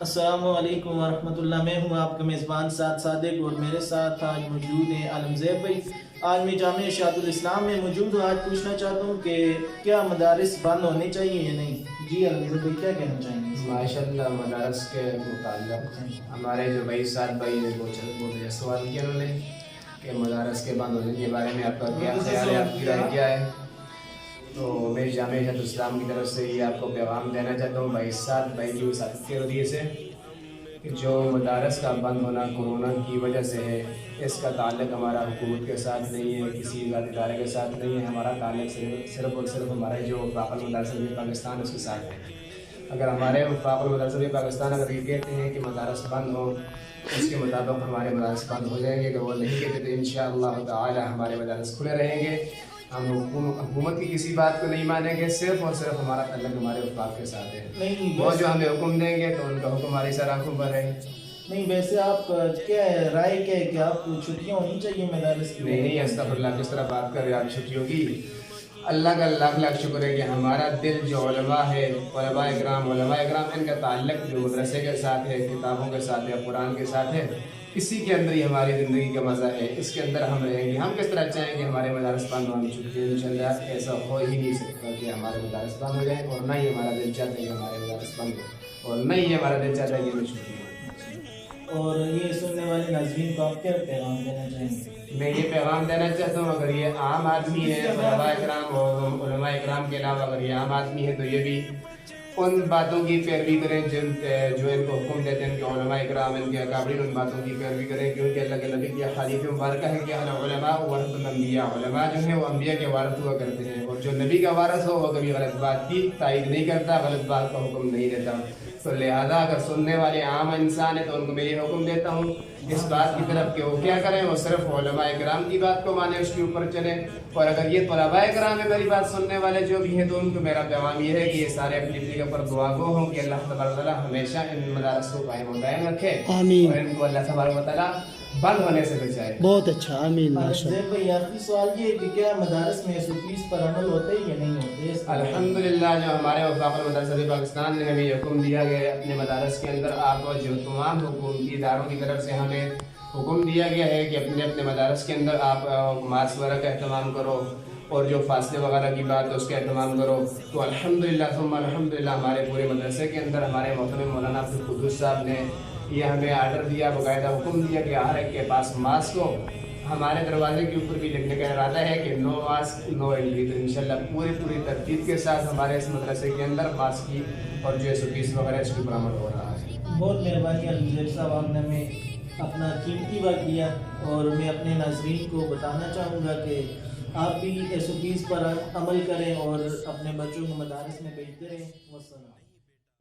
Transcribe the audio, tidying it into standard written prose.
अस्सलामु अलैकुम वरहमतुल्लाह। मैं हूँ आपका मेज़बान साद सादिक और मेरे साथ आज मौजूद हैं आलमज़ैब भाई। आज मैं जामिया इरशादुल इस्लाम में मौजूद हूँ। आज पूछना चाहता हूँ कि क्या मदारिस बंद होने चाहिए या नहीं। जी आलमज़ैब भाई, क्या कहना चाहेंगे? माशाअल्लाह, मदारस के मुताल्लिक़ हमारे जो भाई साथ भाई ने वो सवाल किया उन्होंने कि मदारस के बंद होने के बारे में आपका क्या ख्याल है, आपकी राय क्या है। तो मैं जामिया इरशादुल इस्लाम की तरफ से ये आपको पैगाम देना चाहता हूँ भाई साथ भाई की वसात के वजह से कि जो मदारस का बंद होना कोरोना की वजह से है, इसका ताल्लुक़ हमारा हुकूमत के साथ नहीं है, किसी इदारे के साथ नहीं है। हमारा ताल्लुक़ सिर्फ़ और सिर्फ हमारे जो वफ़ाक़ुल मदारिस पाकिस्तान उसके साथ है। अगर हमारे वफ़ाक़ुल मदारिस पाकिस्तान अगर ये कहते हैं कि मदारस बंद हो, उसके मुताबिक हमारे मदारस बंद हो जाएंगे। अगर वो नहीं कहते तो इंशाअल्लाह ताला हमारे मदारस खुले रहेंगे। हम हुकूमत की किसी बात को नहीं मानेंगे, सिर्फ़ और सिर्फ हमारा ताल्लुक़ हमारे वफ़ाक़ के साथ है। वो जो हमें हुक्म देंगे तो उनका हुक्म हमारी सर आँखों पर है। नहीं, वैसे आप क्या है राय क्या है कि आपको छुट्टियाँ होनी चाहिए मदारस की? नहीं, अस्तग़फिरुल्लाह, किस तरह बात कर रहे हैं आप छुट्टियों की। अल्लाह का लाख लाख शुक्र है कि हमारा दिल जो उलमा है, उलमा इकराम इनका ताल्लुक़ जो मदरसे के साथ है, किताबों के साथ है, कुरान के साथ है, इसी के अंदर ही हमारी ज़िंदगी का मज़ा है। इसके अंदर हम रहेंगे। हम किस तरह चाहें कि हमारे मदारस बंद हो, हमें छुट्टी इंशाअल्लाह ऐसा हो ही नहीं सकता कि हमारे मदारस बंद हो जाए, और ना ही हमारा दिल चाहता है कि हमारे मदारस बंद हो, और ना ही हमारा दिल चाहता है कि हमें छुट्टी हो। और ये सुनने वाले नाज़रीन को आप क्या पैगाम देना चाहेंगे? मैं ये पैगाम देना चाहता हूँ, अगर ये आम आदमी है, उलमा इकराम और उलमा इकराम के अलावा अगर ये आम आदमी है तो ये भी उन बातों की पैरवी करें जो इनको हुक्म देते हैं, इनके उलमा इकराम, इनके अकाबरीन, उन बातों की पैरवी करें, क्योंकि अल्लाह के नबी की हदीस मुबारक है कि उलमा वरसतुल अंबिया, उलमा जो है वो अंबिया के वारिस हुआ करते हैं, और जो नबी का वारिस हो वो कभी गलत बात की तायीद नहीं करता, गलत बात का हुक्म नहीं देता। तो लिहाजा अगर सुनने वाले आम इंसान है तो उनको मैं ये हुक्म देता हूँ इस बात की तरफ कि वो क्या करें, वो सिर्फ उलमा इकराम की बात को माने, उसके ऊपर चले। और अगर ये तलबा इकराम है मेरी बात सुनने वाले जो भी हैं, तो उनको मेरा पैगाम ये है कि ये सारे अपनी अपनी के ऊपर दुआ गो हों कि अल्लाह तबारक व तआला हमेशा इन मदारस को कायम व दायम रखे, और इनको अल्लाह तबारक व तआला बंद होने से बचाए। बहुत अच्छा, आमीन। भाई आखिरी सवाल ये है कि क्या मदारस में SOPs पर अमल होते हैं या नहीं होते? अल्हम्दुलिल्लाह, जो हमारे वफ़ाक़ुल मदारिस पाकिस्तान ने हमें हुक्म दिया गया है, अपने मदारस के अंदर आप जो तमाम हुकूमती इदारों की तरफ से हमें हुक्म दिया गया है कि अपने अपने मदारस के अंदर आप मास्क वगैरह का अहतमाम करो, और जो फासले वगैरह की बात है उसका अहतमाम करो। तो अल्हम्दुलिल्लाह सुम्मा अल्हम्दुलिल्लाह हमारे पूरे मदरसे के अंदर हमारे मोहतरम मौलाना अब्दुल कुद्दूस साहब ने ये हमें आर्डर दिया, बाकायदा हुक्म दिया कि हर एक के पास मास्क हो। हमारे दरवाजे के ऊपर भी लिखने का इरादा है कि नो मास्क नो एंट्री। तो इंशाल्लाह पूरी तरतीब के साथ हमारे इस मदरसे के अंदर मास्क की और जो SOPs वगैरह इसकी पर अमल हो रहा है। बहुत मेहरबानी आलमज़ैब साहब, आपने हमें अपना कीमती वक्त दिया, और मैं अपने नाज़रीन को बताना चाहूँगा कि आप भी SOPs पर अमल करें और अपने बच्चों को मदारस में भेजते रहें। वस्सलाम।